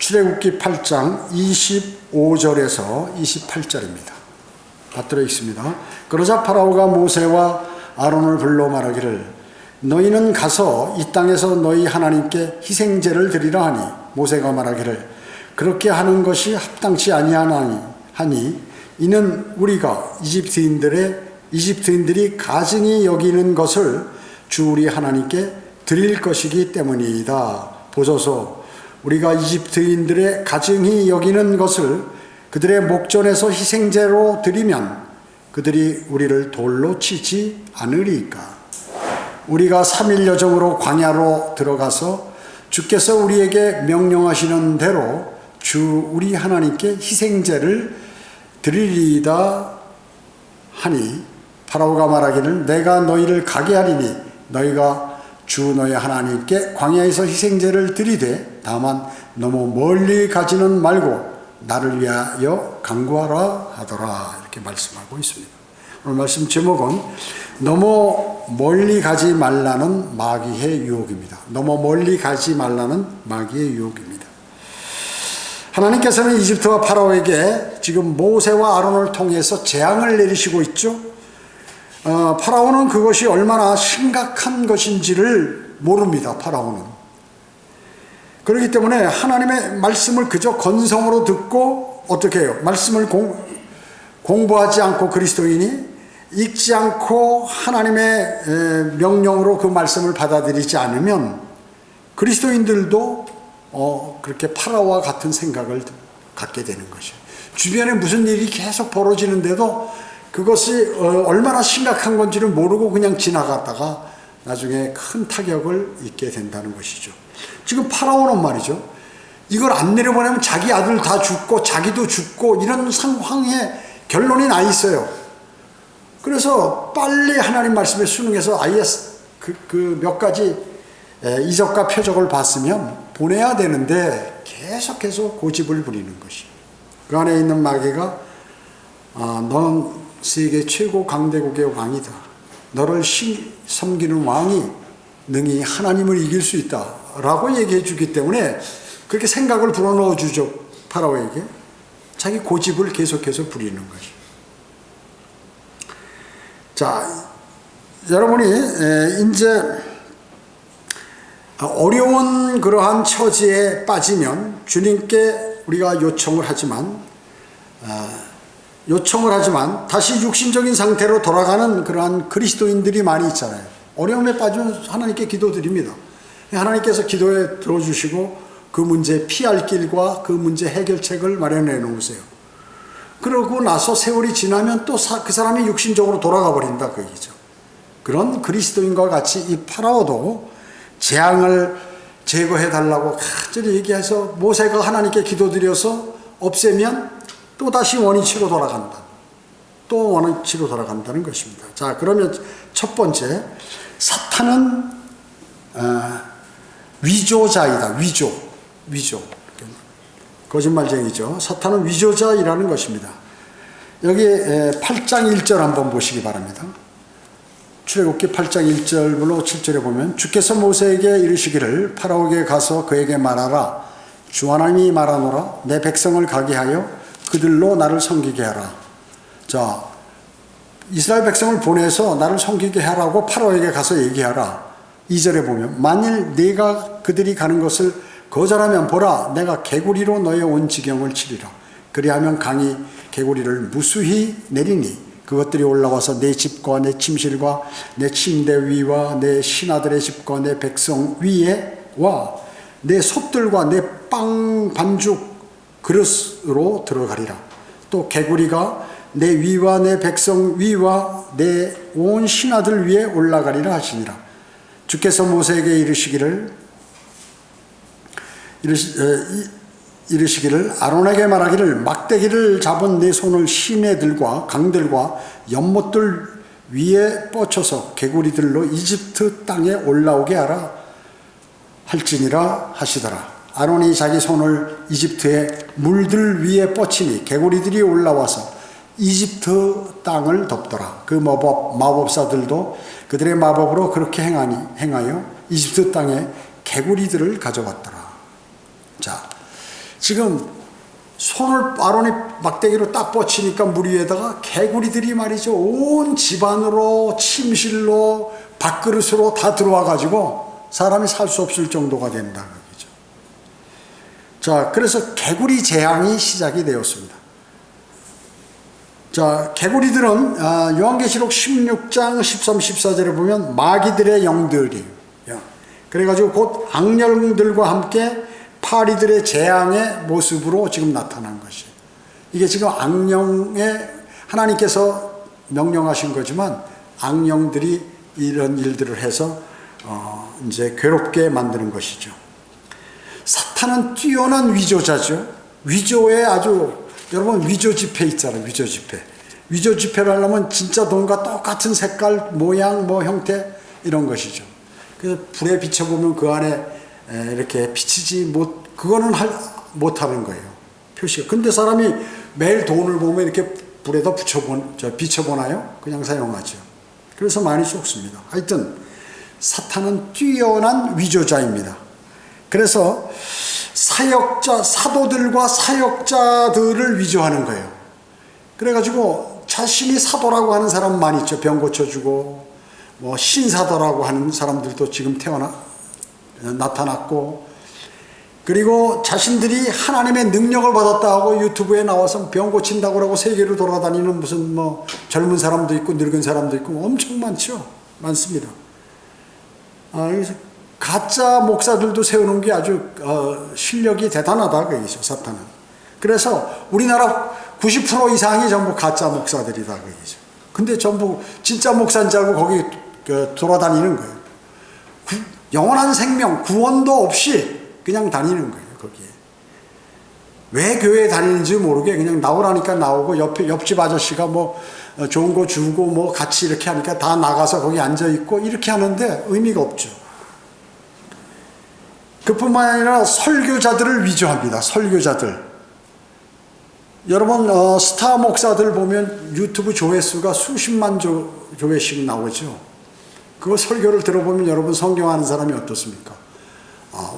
출애굽기 8장 25절에서 28절입니다. 받들어 있습니다. 그러자 파라오가 모세와 아론을 불러 말하기를 너희는 가서 이 땅에서 너희 하나님께 희생제를 드리라 하니 모세가 말하기를 그렇게 하는 것이 합당치 아니하니 이는 우리가 이집트인들이 가증히 여기는 것을 주 우리 하나님께 드릴 것이기 때문이다. 보소서 우리가 이집트인들의 가증히 여기는 것을 그들의 목전에서 희생제로 드리면 그들이 우리를 돌로 치지 않으리까. 우리가 3일 여정으로 광야로 들어가서 주께서 우리에게 명령하시는 대로 주 우리 하나님께 희생제를 드리리이다 하니 파라오가 말하기를 내가 너희를 가게 하리니 너희가 주 너희 하나님께 광야에서 희생제를 드리되 다만 너무 멀리 가지는 말고 나를 위하여 간구하라 하더라. 이렇게 말씀하고 있습니다. 오늘 말씀 제목은 너무 멀리 가지 말라는 마귀의 유혹입니다. 너무 멀리 가지 말라는 마귀의 유혹입니다. 하나님께서는 이집트와 파라오에게 지금 모세와 아론을 통해서 재앙을 내리시고 있죠. 파라오는 그것이 얼마나 심각한 것인지를 모릅니다. 파라오는. 그렇기 때문에 하나님의 말씀을 그저 건성으로 듣고 어떻게 해요? 말씀을 공부하지 않고 그리스도인이 읽지 않고 하나님의 명령으로 그 말씀을 받아들이지 않으면 그리스도인들도 그렇게 파라오와 같은 생각을 갖게 되는 것이에요. 주변에 무슨 일이 계속 벌어지는데도 그것이 얼마나 심각한 건지를 모르고 그냥 지나갔다가 나중에 큰 타격을 입게 된다는 것이죠. 지금 파라오는 말이죠. 이걸 안 내려보내면 자기 아들 다 죽고 자기도 죽고 이런 상황에 결론이 나 있어요. 그래서 빨리 하나님 말씀에 순응해서 아예 그 몇 가지 이적과 표적을 봤으면 보내야 되는데 계속해서 고집을 부리는 것이. 그 안에 있는 마귀가 너는 세계 최고 강대국의 왕이다. 너를 섬기는 왕이 능히 하나님을 이길 수 있다 라고 얘기해 주기 때문에 그렇게 생각을 불어넣어 주죠. 파라오에게. 자기 고집을 계속해서 부리는 것이. 자, 여러분이 이제 어려운 그러한 처지에 빠지면 주님께 우리가 요청을 하지만 다시 육신적인 상태로 돌아가는 그러한 그리스도인들이 많이 있잖아요. 어려움에 빠지면 하나님께 기도드립니다. 하나님께서 기도에 들어주시고 그 문제 피할 길과 그 문제 해결책을 마련해 놓으세요. 그러고 나서 세월이 지나면 또 그 사람이 육신적으로 돌아가 버린다 그 얘기죠. 그런 그리스도인과 같이 이 파라오도 재앙을 제거해 달라고 간절히 얘기해서 모세가 하나님께 기도드려서 없애면 또 다시 원위치로 돌아간다. 또 원위치로 돌아간다는 것입니다. 자, 그러면 첫 번째, 사탄은 위조자이다. 위조. 거짓말쟁이죠. 사탄은 위조자이라는 것입니다. 여기 8장 1절 한번 보시기 바랍니다. 출애굽기 8장 1절로 7절에 보면 주께서 모세에게 이르시기를 파라오에게 가서 그에게 말하라. 주 하나님이 말하노라. 내 백성을 가게 하여 그들로 나를 섬기게 하라. 자, 이스라엘 백성을 보내서 나를 섬기게 하라고 파라오에게 가서 얘기하라. 2절에 보면 만일 네가 그들이 가는 것을 거절하면 보라 내가 개구리로 너의 온 지경을 치리라. 그리하면 강이 개구리를 무수히 내리니 그것들이 올라와서 내 집과 내 침실과 내 침대 위와 내 신하들의 집과 내 백성 위에 와 내 솥들과 내 빵 반죽 그릇으로 들어가리라. 또 개구리가 내 위와 내 백성 위와 내 온 신하들 위에 올라가리라 하시니라. 주께서 모세에게 이르시기를 아론에게 말하기를 막대기를 잡은 내 손을 시내들과 강들과 연못들 위에 뻗쳐서 개구리들로 이집트 땅에 올라오게 하라 할지니라 하시더라. 아론이 자기 손을 이집트의 물들 위에 뻗치니 개구리들이 올라와서 이집트 땅을 덮더라. 그 마법사들도 그들의 마법으로 그렇게 행하여 이집트 땅에 개구리들을 가져왔더라. 자, 지금 손을 아론이 막대기로 딱 뻗치니까 물 위에다가 개구리들이 말이죠. 온 집안으로 침실로 밥그릇으로 다 들어와 가지고 사람이 살 수 없을 정도가 된다. 그죠? 자, 그래서 개구리 재앙이 시작이 되었습니다. 자, 개구리들은 요한계시록 16장 13, 14절에 보면 마귀들의 영들이에요. 그래가지고 곧 악령들과 함께 파리들의 재앙의 모습으로 지금 나타난 것이에요. 이게 지금 악령의 하나님께서 명령하신 거지만 악령들이 이런 일들을 해서 이제 괴롭게 만드는 것이죠. 사탄은 뛰어난 위조자죠. 위조에 아주 여러분 위조 지폐 있잖아요. 위조 지폐. 위조 지폐를 하려면 진짜 돈과 똑같은 색깔, 모양, 뭐 형태 이런 것이죠. 그래서 불에 비춰보면 그 안에 이렇게 비치지 그거는 못하는 거예요. 표시가. 근데 사람이 매일 돈을 보면 이렇게 불에다 비춰보나요? 그냥 사용하죠. 그래서 많이 속습니다. 하여튼 사탄은 뛰어난 위조자입니다. 그래서 사도들과 사역자들을 위조하는 거예요. 그래가지고 자신이 사도라고 하는 사람 많이 있죠. 병 고쳐주고, 뭐 신사도라고 하는 사람들도 지금 나타났고, 그리고 자신들이 하나님의 능력을 받았다 하고 유튜브에 나와서 병 고친다고 하고 세계로 돌아다니는 무슨 뭐 젊은 사람도 있고 늙은 사람도 있고 엄청 많죠. 많습니다. 그래서 가짜 목사들도 세우는 게 아주 실력이 대단하다 그얘기죠. 사탄은. 그래서 우리나라 90% 이상이 전부 가짜 목사들이다 그얘기죠. 근데 전부 진짜 목사인 줄 알고 거기 돌아다니는 거예요. 영원한 생명, 구원도 없이 그냥 다니는 거예요. 거기에. 왜 교회에 다니는지 모르게 그냥 나오라니까 나오고 옆집 아저씨가 뭐 좋은 거 주고 뭐 같이 이렇게 하니까 다 나가서 거기 앉아있고 이렇게 하는데 의미가 없죠. 그뿐만 아니라 설교자들을 위조합니다. 설교자들. 여러분 스타 목사들 보면 유튜브 조회수가 수십만 조회씩 나오죠. 그 설교를 들어보면 여러분 성경하는 사람이 어떻습니까?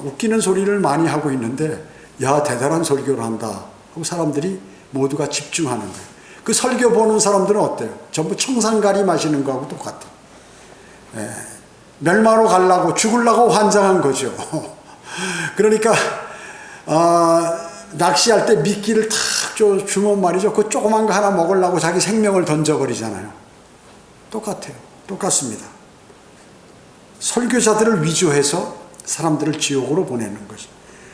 웃기는 소리를 많이 하고 있는데 야 대단한 설교를 한다 하고 사람들이 모두가 집중하는 거예요. 그 설교 보는 사람들은 어때요? 전부 청산가리 마시는 거하고 똑같아요. 멸망으로 가려고 죽으려고 환장한 거죠. 그러니까 낚시할 때 미끼를 탁 주면 말이죠. 그 조그만 거 하나 먹으려고 자기 생명을 던져버리잖아요. 똑같아요. 똑같습니다. 설교자들을 위조해서 사람들을 지옥으로 보내는 것이.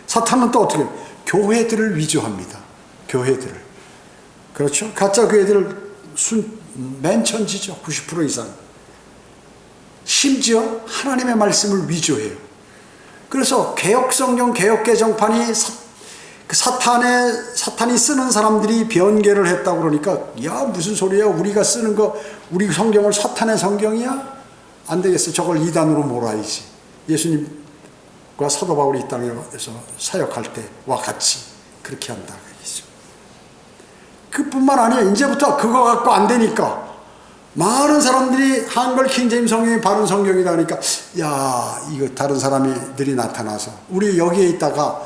사탄은 또 어떻게 해요? 교회들을 위조합니다. 교회들을. 그렇죠? 가짜 교회들을 맨천지죠. 90% 이상. 심지어 하나님의 말씀을 위조해요. 그래서 개혁성경, 개혁개정판이 사탄이 쓰는 사람들이 변개를 했다고 그러니까 야 무슨 소리야? 우리가 쓰는 거 우리 성경을 사탄의 성경이야? 안 되겠어. 저걸 이단으로 몰아야지. 예수님과 사도 바울이 이 땅에서 사역할 때와 같이 그렇게 한다. 그뿐만 아니라 이제부터 그거 갖고 안 되니까 많은 사람들이 한글 킹제임스 성경이 바른 성경이다 그러니까 야 이거 다른 사람들이 나타나서 우리 여기에 있다가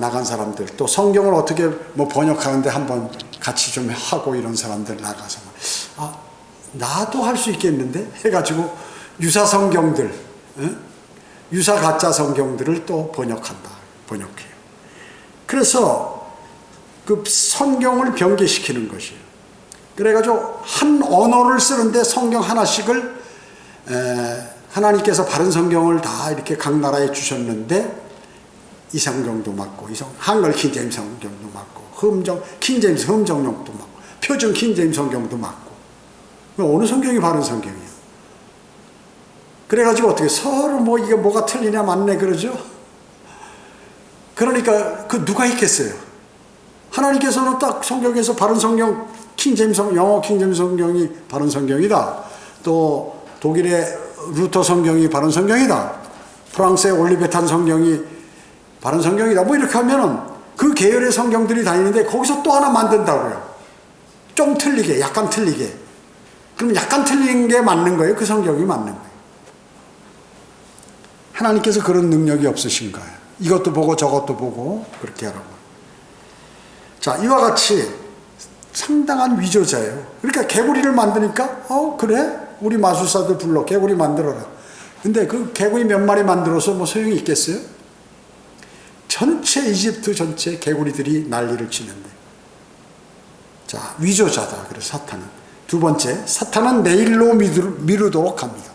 나간 사람들 또 성경을 어떻게 뭐 번역하는데 한번 같이 좀 하고 이런 사람들 나가서 나도 할 수 있겠는데 해가지고 유사 성경들 유사 가짜 성경들을 또 번역해요. 그래서 그 성경을 변개시키는 것이에요. 그래가지고 한 언어를 쓰는데 성경 하나씩을 하나님께서 바른 성경을 다 이렇게 각 나라에 주셨는데 이 성경도 맞고 한글 킹제임스 성경도 맞고 킹제임스 흠정용도 맞고 표준 킹제임스 성경도 맞고 어느 성경이 바른 성경이에요? 그래가지고 어떻게 서로 뭐 이게 뭐가 틀리냐 맞네 그러죠? 그러니까 그 누가 있겠어요? 하나님께서는 딱 성경에서 바른 성경 영어 킹제임스 성경이 바른 성경이다. 또 독일의 루터 성경이 바른 성경이다. 프랑스의 올리베탄 성경이 바른 성경이다. 뭐 이렇게 하면은 그 계열의 성경들이 다니는데 거기서 또 하나 만든다고요. 좀 틀리게, 약간 틀리게. 그럼 약간 틀린 게 맞는 거예요. 그 성경이 맞는 거예요. 하나님께서 그런 능력이 없으신 거예요. 이것도 보고 저것도 보고 그렇게 하라고. 자, 이와 같이 상당한 위조자예요. 그러니까 개구리를 만드니까 그래? 우리 마술사들 불러 개구리 만들어라. 근데 그 개구리 몇 마리 만들어서 뭐 소용이 있겠어요? 전체 이집트 전체 개구리들이 난리를 치는데. 자, 위조자다. 그래서 사탄은. 두 번째, 사탄은 내일로 미루도록 합니다.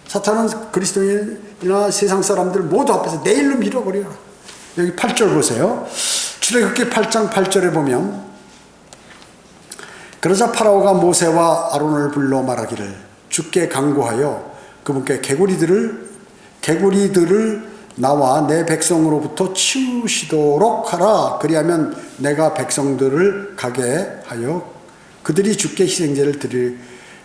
사탄은 그리스도인이나 세상 사람들 모두 앞에서 내일로 밀어버려라. 여기 8절 보세요. 출애굽기 8장 8절에 보면, 그러자 파라오가 모세와 아론을 불러 말하기를 주께 간구하여 그분께 개구리들을 나와 내 백성으로부터 치우시도록 하라. 그리하면 내가 백성들을 가게 하여 그들이 주께 희생제를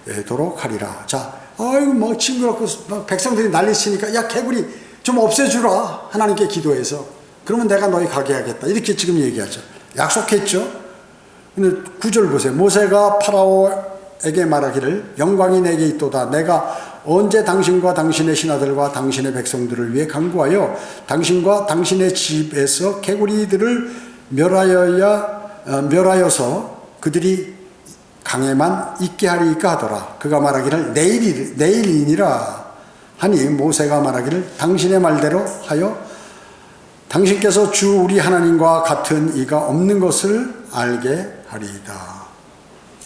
드리도록 하리라. 자, 아이고 뭐 징그럽고 막 백성들이 난리치니까 야 개구리 좀 없애주라. 하나님께 기도해서. 그러면 내가 너희 가게 하겠다. 이렇게 지금 얘기하죠. 약속했죠. 근데 9절 보세요. 모세가 파라오에게 말하기를 영광이 내게 있도다. 내가 언제 당신과 당신의 신하들과 당신의 백성들을 위해 간구하여 당신과 당신의 집에서 개구리들을 멸하여서 그들이 강에만 있게 하리까 하더라. 그가 말하기를 내일이니라 하니 모세가 말하기를 당신의 말대로 하여 당신께서 주 우리 하나님과 같은 이가 없는 것을 알게 하리이다.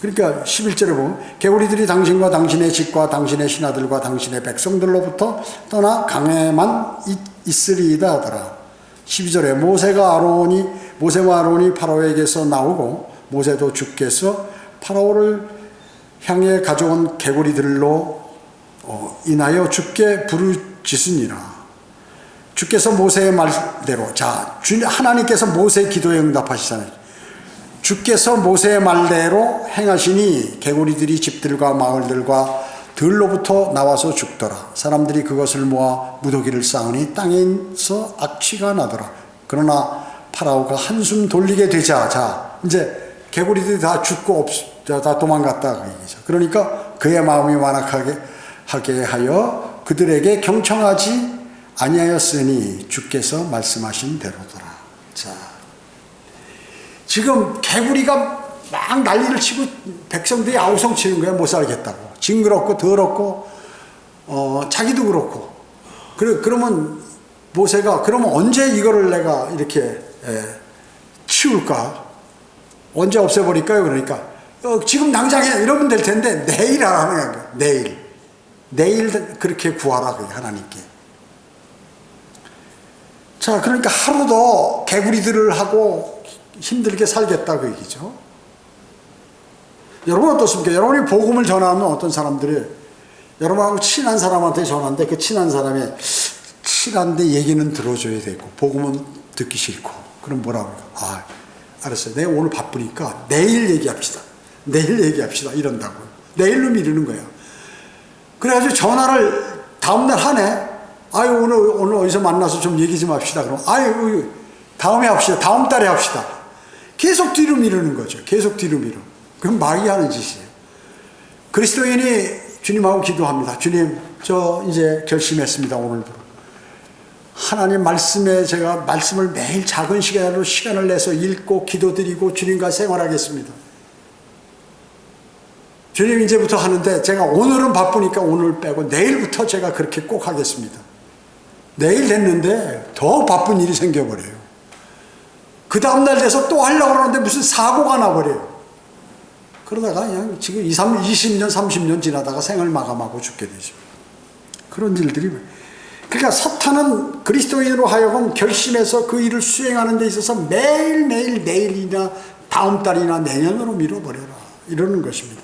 그러니까 11절에 보면 개구리들이 당신과 당신의 집과 당신의 신하들과 당신의 백성들로부터 떠나 강에만 있으리이다 하더라. 12절에 모세와 아론이 파라오에게서 나오고 모세도 주께서 파라오를 향해 가져온 개구리들로 인하여 주께 부르짖으니라. 주께서 모세의 말대로, 자, 하나님께서 모세의 기도에 응답하시잖아요. 주께서 모세의 말대로 행하시니 개구리들이 집들과 마을들과 들로부터 나와서 죽더라. 사람들이 그것을 모아 무더기를 쌓으니 땅에서 악취가 나더라. 그러나 파라오가 한숨 돌리게 되자, 자, 이제 개구리들이 다 죽고 다 도망갔다 그 얘기죠. 그러니까 그의 마음이 완악하게 하여 그들에게 경청하지 아니하였으니 주께서 말씀하신 대로더라. 자, 지금 개구리가 막 난리를 치고 백성들이 아우성 치는 거야. 못 살겠다고. 징그럽고 더럽고 자기도 그렇고. 그러면 모세가 그러면 언제 이거를 내가 이렇게 치울까? 언제 없애버릴까요? 그러니까 지금 당장에 이러면 될 텐데 내일 하라는 거야. 내일 그렇게 구하라 그래 하나님께. 자, 그러니까 하루도 개구리들을 하고 힘들게 살겠다 그 얘기죠. 여러분 어떻습니까? 여러분이 복음을 전하면 어떤 사람들이 여러분하고 친한 사람한테 전하는데 그 친한 사람이 친한데 얘기는 들어줘야 되고 복음은 듣기 싫고 그럼 뭐라고 해요? 알았어요. 내가 오늘 바쁘니까 내일 얘기합시다. 이런다고요. 내일로 미루는 거예요. 그래가지고 전화를 다음날 하네. 오늘 어디서 만나서 좀 얘기 좀 합시다. 그럼 다음에 합시다. 다음 달에 합시다. 계속 뒤로 미루는 거죠. 계속 뒤로 미루. 그럼 마귀 하는 짓이에요. 그리스도인이 주님하고 기도합니다. 주님, 저 이제 결심했습니다. 오늘부로. 하나님 말씀에 제가 말씀을 매일 작은 시간으로 시간을 내서 읽고 기도드리고 주님과 생활하겠습니다. 주님 이제부터 하는데 제가 오늘은 바쁘니까 오늘 빼고 내일부터 제가 그렇게 꼭 하겠습니다. 내일 됐는데 더 바쁜 일이 생겨버려요. 그 다음날 돼서 또 하려고 그러는데 무슨 사고가 나버려요. 그러다가 그냥 지금 20년, 30년 지나다가 생을 마감하고 죽게 되죠. 그런 일들이. 그러니까 사탄은 그리스도인으로 하여금 결심해서 그 일을 수행하는 데 있어서 매일매일 내일이나 다음 달이나 내년으로 미뤄버려라. 이러는 것입니다.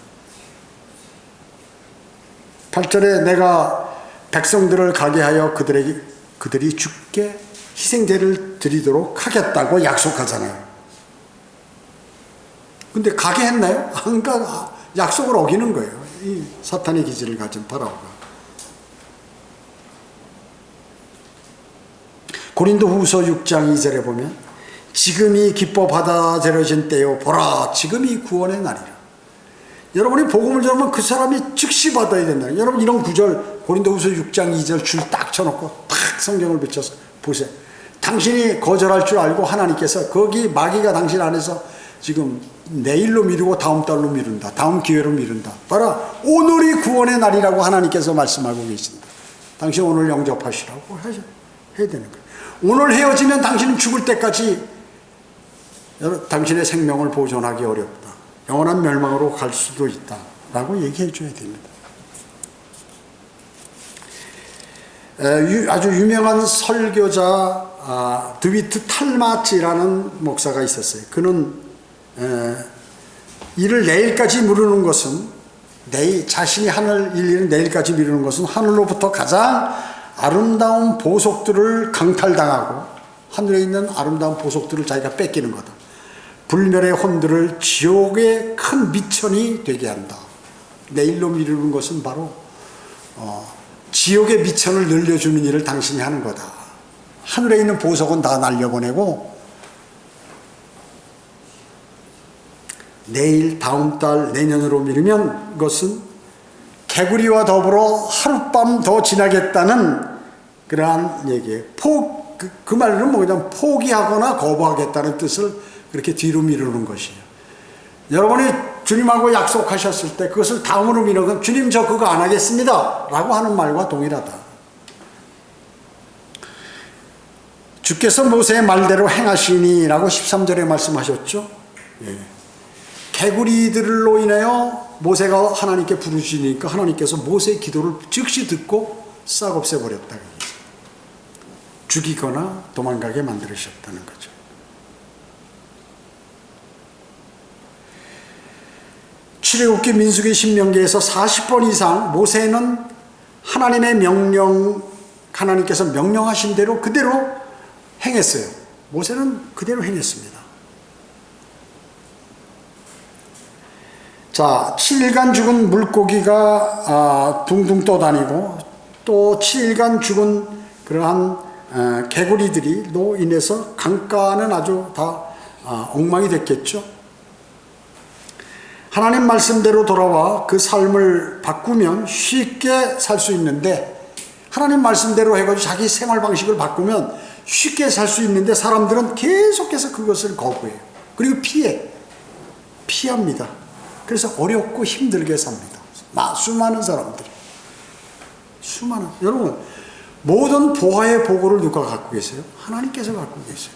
8절에 내가 백성들을 가게 하여 그들이 주께 희생제를 드리도록 하겠다고 약속하잖아요. 근데 가게 했나요? 안 가. 약속을 어기는 거예요. 이 사탄의 기질을 가진 파라오가. 고린도후서 6장 2절에 보면 지금이 기뻐 받아들여진 때요 보라 지금이 구원의 날이라. 여러분이 복음을 전하면 그 사람이 즉시 받아야 된다. 여러분 이런 구절 고린도후서 6장 2절 줄 딱 쳐놓고 탁 성경을 붙여서 보세요. 당신이 거절할 줄 알고 하나님께서 거기 마귀가 당신 안에서 지금 내일로 미루고 다음 달로 미룬다. 다음 기회로 미룬다. 봐라. 오늘이 구원의 날이라고 하나님께서 말씀하고 계신다. 당신 오늘 영접하시라고 해야 되는 거예요. 오늘 헤어지면 당신은 죽을 때까지 당신의 생명을 보존하기 어렵다. 영원한 멸망으로 갈 수도 있다. 라고 얘기해 줘야 됩니다. 아주 유명한 설교자 드위트 탈마치라는 목사가 있었어요. 그는 이를 내일까지 미루는 것은 자신이 하늘 일을 내일까지 미루는 것은 하늘로부터 가장 아름다운 보석들을 강탈당하고 하늘에 있는 아름다운 보석들을 자기가 뺏기는 거다. 불멸의 혼들을 지옥의 큰 미천이 되게 한다. 내일로 미루는 것은 바로 지옥의 미천을 늘려주는 일을 당신이 하는 거다. 하늘에 있는 보석은 다 날려보내고 내일, 다음 달, 내년으로 미루면 그것은 개구리와 더불어 하룻밤 더 지나겠다는 그러한 얘기예요. 그 말은 뭐냐면 포기하거나 거부하겠다는 뜻을 그렇게 뒤로 미루는 것이에요. 여러분이 주님하고 약속하셨을 때 그것을 다음으로 미루면 주님 저 그거 안 하겠습니다 라고 하는 말과 동일하다. 주께서 모세의 말대로 행하시니 라고 13절에 말씀하셨죠. 예. 개구리들로 인하여 모세가 하나님께 부르시니까 하나님께서 모세의 기도를 즉시 듣고 싹 없애버렸다. 죽이거나 도망가게 만들으셨다는 거죠. 출애굽기, 민수기, 신명기에서 40번 이상 모세는 하나님의 하나님께서 명령하신 대로 그대로 행했어요. 모세는 그대로 행했습니다. 자, 7일간 죽은 물고기가 둥둥 떠다니고 또 7일간 죽은 그러한 개구리들로 인해서 강가는 아주 다 엉망이 됐겠죠. 하나님 말씀대로 돌아와 그 삶을 바꾸면 쉽게 살 수 있는데 하나님 말씀대로 해가지고 자기 생활 방식을 바꾸면 쉽게 살 수 있는데 사람들은 계속해서 그것을 거부해요. 그리고 피합니다. 그래서 어렵고 힘들게 삽니다. 수많은 사람들이. 여러분, 모든 보화의 보고를 누가 갖고 계세요? 하나님께서 갖고 계세요.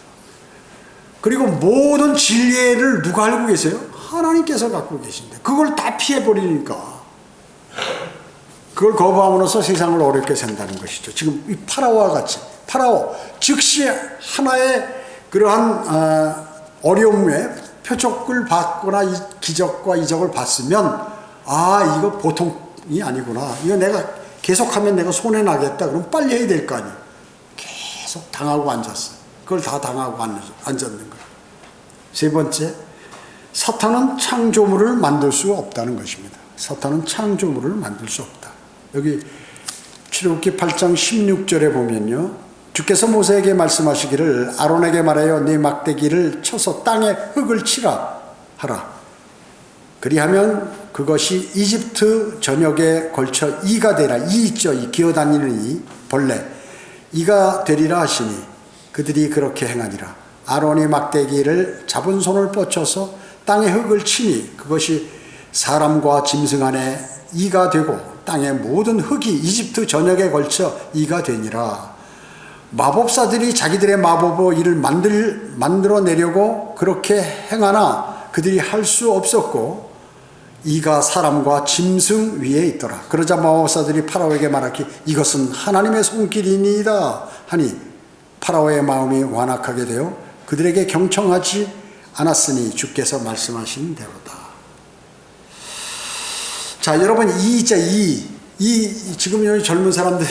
그리고 모든 진리를 누가 알고 계세요? 하나님께서 갖고 계신데 그걸 다 피해버리니까 그걸 거부함으로써 세상을 어렵게 산다는 것이죠. 지금 이 파라오와 같이 파라오 즉시 하나의 그러한 어려움에 표적을 받거나 기적과 이적을 봤으면 이거 보통이 아니구나. 이거 내가 계속하면 내가 손해나겠다. 그럼 빨리 해야 될 거 아니에요. 계속 당하고 앉았어요. 그걸 다 당하고 앉았는 거예요. 세 번째, 사탄은 창조물을 만들 수 없다는 것입니다. 사탄은 창조물을 만들 수 없다. 여기 출애굽기 8장 16절에 보면요. 주께서 모세에게 말씀하시기를 아론에게 말하여 네 막대기를 쳐서 땅에 흙을 치라 하라. 그리하면 그것이 이집트 전역에 걸쳐 이가 되라. 이 있죠. 이 기어다니는 이 벌레. 이가 되리라 하시니 그들이 그렇게 행하니라. 아론이 막대기를 잡은 손을 뻗쳐서 땅에 흙을 치니 그것이 사람과 짐승 안에 이가 되고 땅의 모든 흙이 이집트 전역에 걸쳐 이가 되니라. 마법사들이 자기들의 마법의 일을 만들어내려고 그렇게 행하나 그들이 할 수 없었고 이가 사람과 짐승 위에 있더라. 그러자 마법사들이 파라오에게 말하기 이것은 하나님의 손길이니이다 하니 파라오의 마음이 완악하게 되어 그들에게 경청하지 않았으니 주께서 말씀하신 대로다. 자, 여러분 지금 여기 젊은 사람들이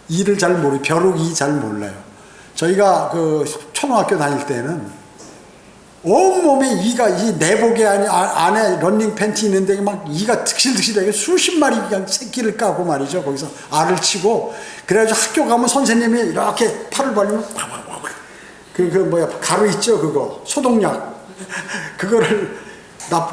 이를 잘 모르고 벼룩이 잘 몰라요. 저희가 그 초등학교 다닐 때는 온몸에 이가 이 내복에 안에 런닝 팬티 있는데 막 이가 득실득실하게 수십 마리 그냥 새끼를 까고 말이죠. 거기서 알을 치고 그래가지고 학교 가면 선생님이 이렇게 팔을 벌리면 가루 있죠. 그거 소독약 그거를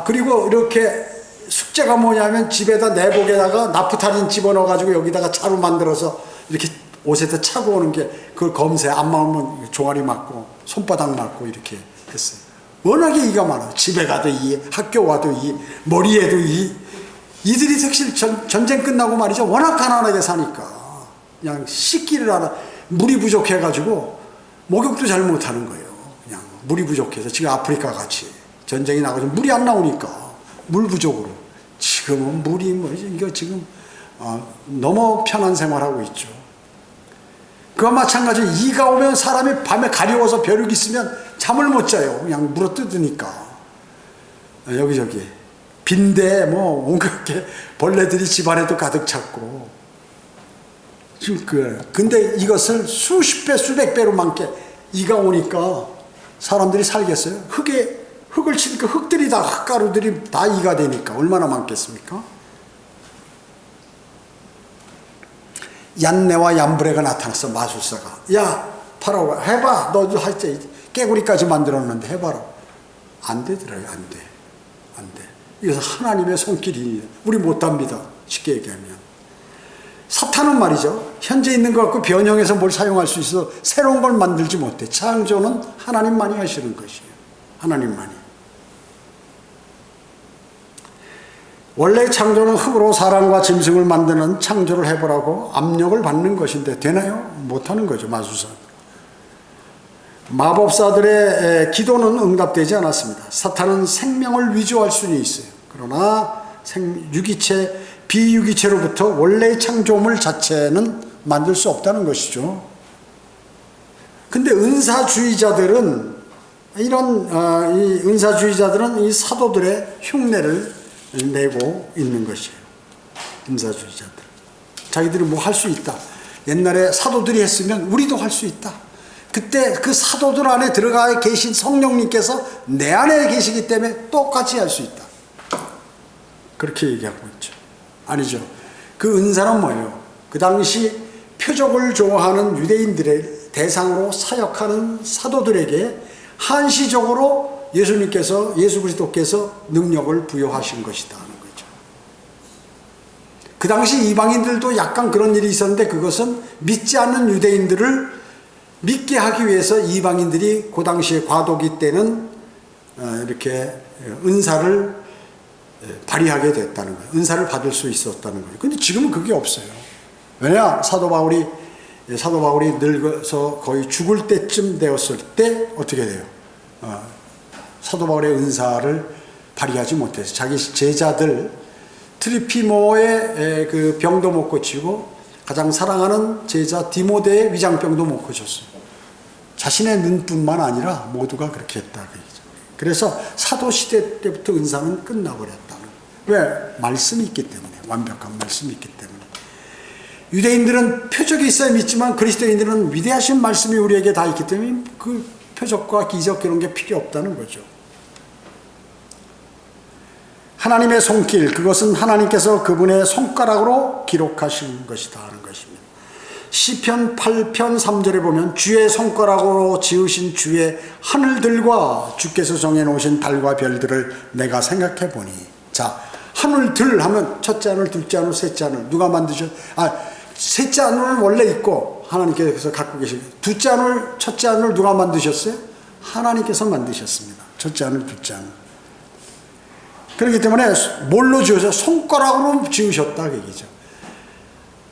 그리고 이렇게 숙제가 뭐냐면 집에다 내복에다가 나프탈린 집어넣어가지고 여기다가 자루 만들어서 이렇게 옷에다 차고 오는 게 그걸 검세 안 맞으면 종아리 맞고 손바닥 맞고 이렇게 했어요. 워낙에 이가 많아. 집에 가도 이, 학교 와도 이, 머리에도 이. 이들이 특히 전쟁 끝나고 말이죠. 워낙 가난하게 사니까 그냥 씻기를 알아. 물이 부족해가지고 목욕도 잘 못하는 거예요. 그냥 물이 부족해서 지금 아프리카 같이 전쟁이 나가서 물이 안 나오니까 물 부족으로 지금은 물이 이거 지금 너무 편한 생활하고 있죠. 그와 마찬가지로 이가 오면 사람이 밤에 가려워서 벼룩 있으면 잠을 못 자요. 그냥 물어 뜯으니까 여기저기 빈대 뭐 온갖 게 벌레들이 집안에도 가득 찼고. 근데 이것을 수십 배 수백 배로 많게 이가 오니까 사람들이 살겠어요? 흙을 치니까 흙들이 다 흙가루들이 다 이가 되니까 얼마나 많겠습니까? 얀네와 얀브레가 나타났어. 마술사가. 야 파라오가 해봐. 너도 할때 깨구리까지 만들었는데 해봐라. 안 되더라고요. 안 돼. 이것은 하나님의 손길이 우리 못합니다. 쉽게 얘기하면. 사탄은 말이죠. 현재 있는 것 갖고 변형해서 뭘 사용할 수 있어 새로운 걸 만들지 못해. 창조는 하나님만이 하시는 것이에요. 하나님만이. 원래 창조는 흙으로 사람과 짐승을 만드는 창조를 해보라고 압력을 받는 것인데 되나요? 못하는 거죠. 마술사. 마법사들의 기도는 응답되지 않았습니다. 사탄은 생명을 위조할 수는 있어요. 그러나 유기체, 비유기체로부터 원래의 창조물 자체는 만들 수 없다는 것이죠. 근데 은사주의자들은 이 사도들의 흉내를 내고 있는 것이에요. 은사주의자들. 자기들이 뭐 할 수 있다. 옛날에 사도들이 했으면 우리도 할 수 있다. 그때 그 사도들 안에 들어가 계신 성령님께서 내 안에 계시기 때문에 똑같이 할 수 있다. 그렇게 얘기하고 있죠. 아니죠. 그 은사는 뭐예요? 그 당시 표적을 좋아하는 유대인들의 대상으로 사역하는 사도들에게 한시적으로 예수 그리스도께서 능력을 부여하신 것이다 하는 거죠. 그 당시 이방인들도 약간 그런 일이 있었는데 그것은 믿지 않는 유대인들을 믿게 하기 위해서 이방인들이 그 당시에 과도기 때는 이렇게 은사를 발휘하게 됐다는 거예요. 은사를 받을 수 있었다는 거예요. 근데 지금은 그게 없어요. 왜냐? 사도 바울이 늙어서 거의 죽을 때쯤 되었을 때 어떻게 돼요? 사도 바울의 은사를 발휘하지 못해서 자기 제자들 트리피모의 그 병도 못 고치고 가장 사랑하는 제자 디모데의 위장병도 못 고쳤어요. 자신의 눈뿐만 아니라 모두가 그렇게 했다. 그래서 사도시대 때부터 은사는 끝나버렸다는. 왜? 말씀이 있기 때문에. 완벽한 말씀이 있기 때문에. 유대인들은 표적이 있어야 믿지만 그리스도인들은 위대하신 말씀이 우리에게 다 있기 때문에 그 표적과 기적 그런 게 필요 없다는 거죠. 하나님의 손길, 그것은 하나님께서 그분의 손가락으로 기록하신 것이다 하는 것입니다. 시편 8편 3절에 보면 주의 손가락으로 지으신 주의 하늘들과 주께서 정해놓으신 달과 별들을 내가 생각해 보니. 자, 하늘들 하면 첫째 하늘, 둘째 하늘, 셋째 하늘 누가 만드셨? 셋째 하늘은 원래 있고 하나님께서 갖고 계시고 둘째 하늘, 첫째 하늘 누가 만드셨어요? 하나님께서 만드셨습니다. 첫째 하늘, 둘째 하늘. 그렇기 때문에 뭘로 지으셔서 손가락으로 지으셨다 그 얘기죠.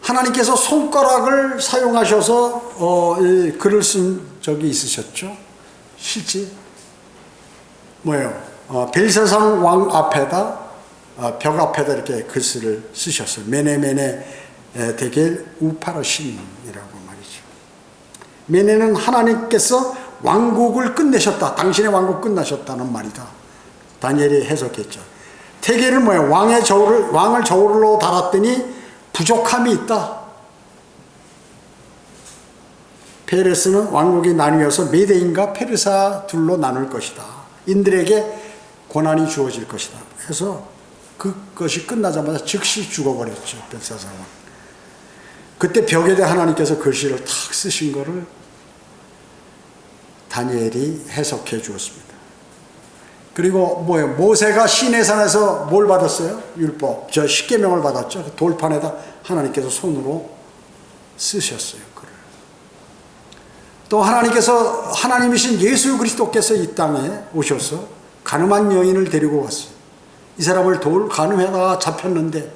하나님께서 손가락을 사용하셔서 글을 쓴 적이 있으셨죠. 실제 뭐예요? 벨사상 왕 앞에다 벽 앞에다 이렇게 글씨를 쓰셨어요. 메네메네 데겔 우파르신이라고 말이죠. 메네는 하나님께서 왕국을 끝내셨다. 당신의 왕국 끝나셨다는 말이다. 다니엘이 해석했죠. 테겔은 뭐예요? 왕을 저울로 달았더니 부족함이 있다. 페레스는 왕국이 나뉘어서 메데인과 페르사 둘로 나눌 것이다. 인들에게 고난이 주어질 것이다. 그래서 그것이 끝나자마자 즉시 죽어버렸죠. 벨사사왕. 그때 벽에다 하나님께서 글씨를 탁 쓰신 거를 다니엘이 해석해 주었습니다. 그리고 뭐예요? 모세가 시내산에서 뭘 받았어요? 율법. 저 십계명을 받았죠. 그 돌판에다 하나님께서 손으로 쓰셨어요. 글을. 또 하나님이신 예수 그리스도께서 이 땅에 오셔서 가늠한 여인을 데리고 왔어요. 이 사람을 가늠하다가 잡혔는데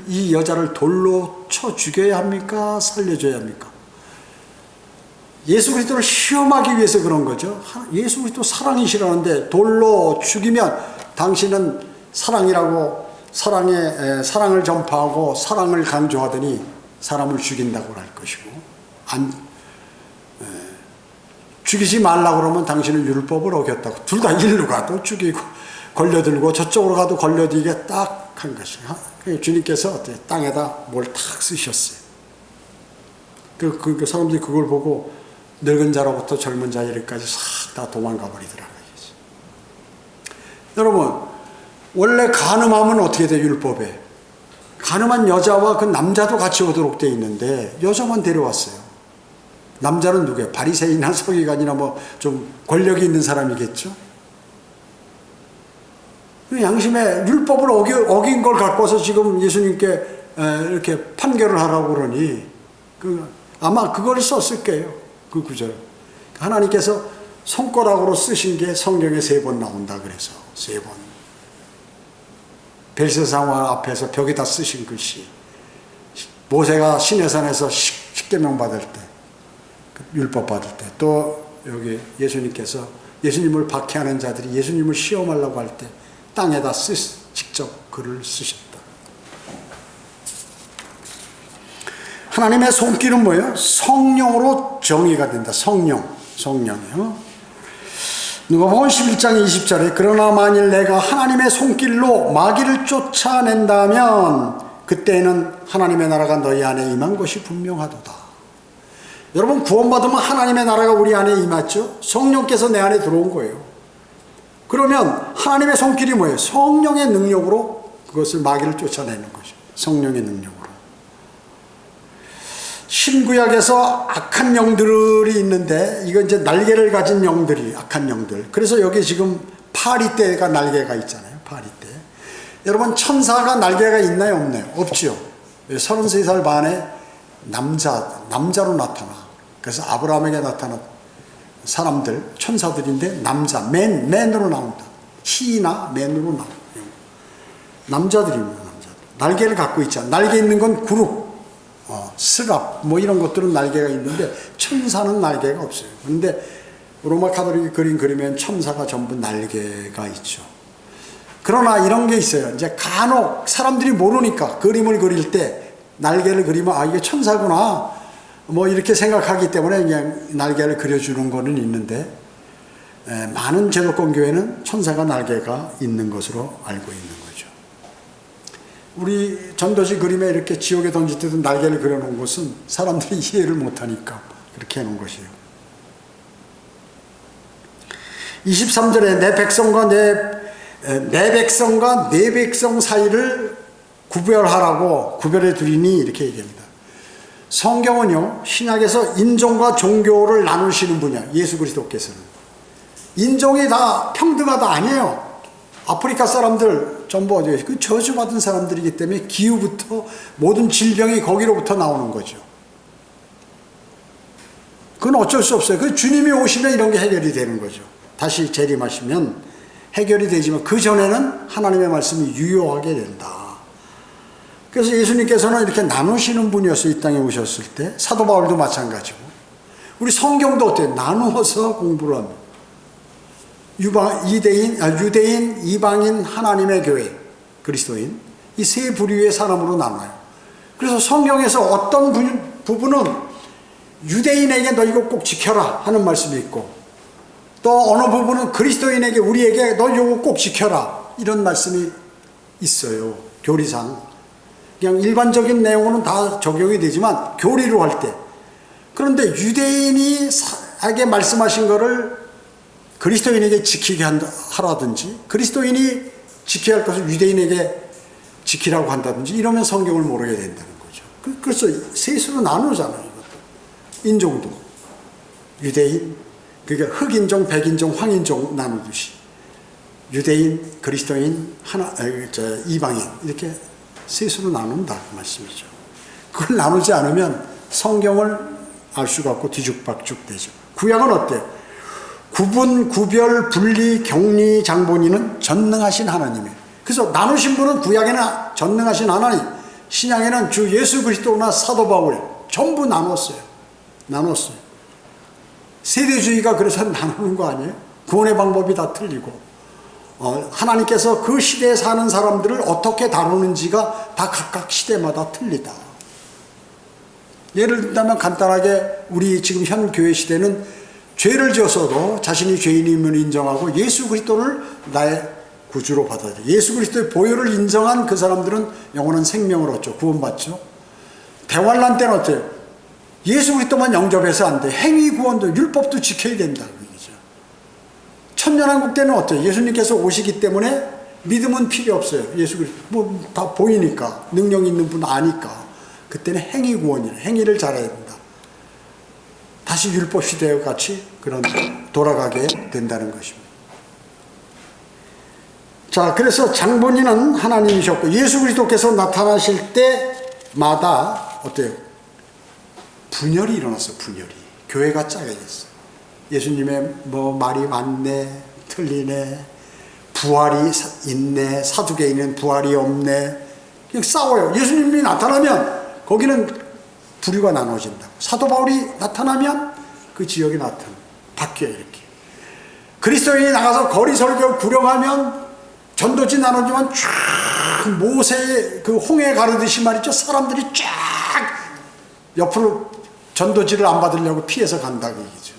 이 여자를 돌로 쳐 죽여야 합니까? 살려줘야 합니까? 예수 그리스도를 시험하기 위해서 그런 거죠. 예수 그리스도 사랑이시라는데 돌로 죽이면 당신은 사랑을 전파하고 사랑을 강조하더니 사람을 죽인다고 할 것이고, 죽이지 말라고 그러면 당신은 율법을 어겼다고. 둘 다 일로 가도 죽이고 걸려들고 저쪽으로 가도 걸려들게 딱 한 것이야. 주님께서 땅에다 뭘 탁 쓰셨어요. 그 사람들이 그걸 보고 늙은 자로부터 젊은 자 이르기까지 싹 다 도망가 버리더라고요. 여러분, 원래 간음하면 어떻게 돼? 율법에 간음한 여자와 그 남자도 같이 오도록 돼 있는데 여자만 데려왔어요. 남자는 누구예요? 바리새인이나 서기관이나 뭐 좀 권력이 있는 사람이겠죠. 양심에 율법을 어긴 걸 갖고서 지금 예수님께 이렇게 판결을 하라고 그러니 아마 그걸 썼을 거예요. 그 구절. 하나님께서 손가락으로 쓰신 게 성경에 3번 나온다 그래서 3번. 벨세사왕 앞에서 벽에다 쓰신 글씨. 모세가 시내산에서 십계명 받을 때, 율법 받을 때, 또 여기 예수님께서 예수님을 박해하는 자들이 예수님을 시험하려고 할 때 땅에다 직접 글을 쓰셨다. 하나님의 손길은 뭐예요? 성령으로 정의가 된다. 성령이요. 누가복음 11장 20절에 그러나 만일 내가 하나님의 손길로 마귀를 쫓아낸다면 그때에는 하나님의 나라가 너희 안에 임한 것이 분명하도다. 여러분, 구원받으면 하나님의 나라가 우리 안에 임했죠? 성령께서 내 안에 들어온 거예요. 그러면 하나님의 손길이 뭐예요? 성령의 능력으로 그것을 마귀를 쫓아내는 거죠. 성령의 능력으로. 신구약에서 악한 영들이 있는데 이건 이제 날개를 가진 영들이 악한 영들. 그래서 여기 지금 파리떼가 날개가 있잖아요. 파리떼. 여러분, 천사가 날개가 있나요? 없나요? 없죠. 33살 반에 남자로 나타나. 그래서 아브라함에게 나타난 사람들, 천사들인데 맨으로 나온다. 히나 맨으로 나온다. 남자들입니다. 날개를 갖고 있잖아. 날개 있는 건 구룩, 스랍 뭐 이런 것들은 날개가 있는데 천사는 날개가 없어요. 그런데 로마 카톨릭이 그린 그림엔 천사가 전부 날개가 있죠. 그러나 이런 게 있어요. 이제 간혹 사람들이 모르니까 그림을 그릴 때 날개를 그리면 이게 천사구나 뭐 이렇게 생각하기 때문에 그냥 날개를 그려주는 거는 있는데, 많은 제도권 교회는 천사가 날개가 있는 것으로 알고 있는 거죠. 우리 전도지 그림에 이렇게 지옥에 던질 때도 날개를 그려놓은 것은 사람들이 이해를 못하니까 그렇게 해놓은 것이에요. 23절에 내 백성과 내 백성 사이를 구별해 두리니 이렇게 얘기합니다. 성경은요, 신약에서 인종과 종교를 나누시는 분이야. 예수 그리스도께서는 인종이 다 평등하다 아니에요. 아프리카 사람들 전부 그 저주받은 사람들이기 때문에 기후부터 모든 질병이 거기로부터 나오는 거죠. 그건 어쩔 수 없어요. 그 주님이 오시면 이런 게 해결이 되는 거죠. 다시 재림하시면 해결이 되지만 그 전에는 하나님의 말씀이 유효하게 된다. 그래서 예수님께서는 이렇게 나누시는 분이었어요. 이 땅에 오셨을 때. 사도 바울도 마찬가지고. 우리 성경도 어때요? 나누어서 공부를 합니다. 유대인, 이방인, 하나님의 교회, 그리스도인, 이 세 부류의 사람으로 나눠요. 그래서 성경에서 어떤 부분은 유대인에게 너 이거 꼭 지켜라 하는 말씀이 있고, 또 어느 부분은 그리스도인에게, 우리에게 너 이거 꼭 지켜라 이런 말씀이 있어요. 교리상. 그냥 일반적인 내용으로는 다 적용이 되지만 교리로 할 때. 그런데 유대인에게 말씀하신 거를 그리스도인에게 지키게 하라든지, 그리스도인이 지켜야 할 것을 유대인에게 지키라고 한다든지 이러면 성경을 모르게 된다는 거죠. 그래서 셋으로 나누잖아요. 이것도. 인종도 유대인, 그러니까 흑인종, 백인종, 황인종 나누듯이 유대인, 그리스도인, 이방인 이렇게 셋으로 나눈다 그 말씀이죠. 그걸 나누지 않으면 성경을 알 수가 없고 뒤죽박죽 되죠. 구약은 어때요? 구분, 구별, 분리, 격리, 장본인은 전능하신 하나님이에요. 그래서 나누신 분은 구약에는 전능하신 하나님, 신약에는 주 예수 그리스도나 사도 바울 전부 나눴어요. 세대주의가 그래서 나누는 거 아니에요? 구원의 방법이 다 틀리고 하나님께서 그 시대에 사는 사람들을 어떻게 다루는지가 다 각각 시대마다 틀리다. 예를 들자면 간단하게 우리 지금 현 교회 시대는 죄를 지었어도 자신이 죄인임을 인정하고 예수 그리스도를 나의 구주로 받아들여 예수 그리스도의 보혈을 인정한 그 사람들은 영원한 생명을 얻죠. 구원받죠. 대환란 때는 어때요? 예수 그리스도만 영접해서 안 돼. 행위 구원도 율법도 지켜야 된다. 그죠? 천년왕국 때는 어때요? 예수님께서 오시기 때문에 믿음은 필요 없어요. 예수 그리스도 뭐 다 보이니까 능력 있는 분 아니까 그때는 행위 구원이에요. 행위를 잘해야 된다. 다시 율법 시대와 같이 그런 돌아가게 된다는 것입니다. 자, 그래서 장본인은 하나님이셨고 예수 그리스도께서 나타나실 때마다 어때요? 분열이 일어났어요. 분열이. 교회가 짜여졌어요. 예수님의 뭐 말이 맞네, 틀리네, 부활이 있네, 사두개인은 부활이 없네. 그냥 싸워요. 예수님이 나타나면 거기는 부류가 나눠진다고. 사도 바울이 나타나면 그 지역이 바뀌어요. 이렇게 그리스도인이 나가서 거리 설교 구령하면 전도지 나누지만 쫙 모세의 그 홍해 가르듯이 말이죠. 사람들이 쫙 옆으로 전도지를 안 받으려고 피해서 간다고 얘기죠.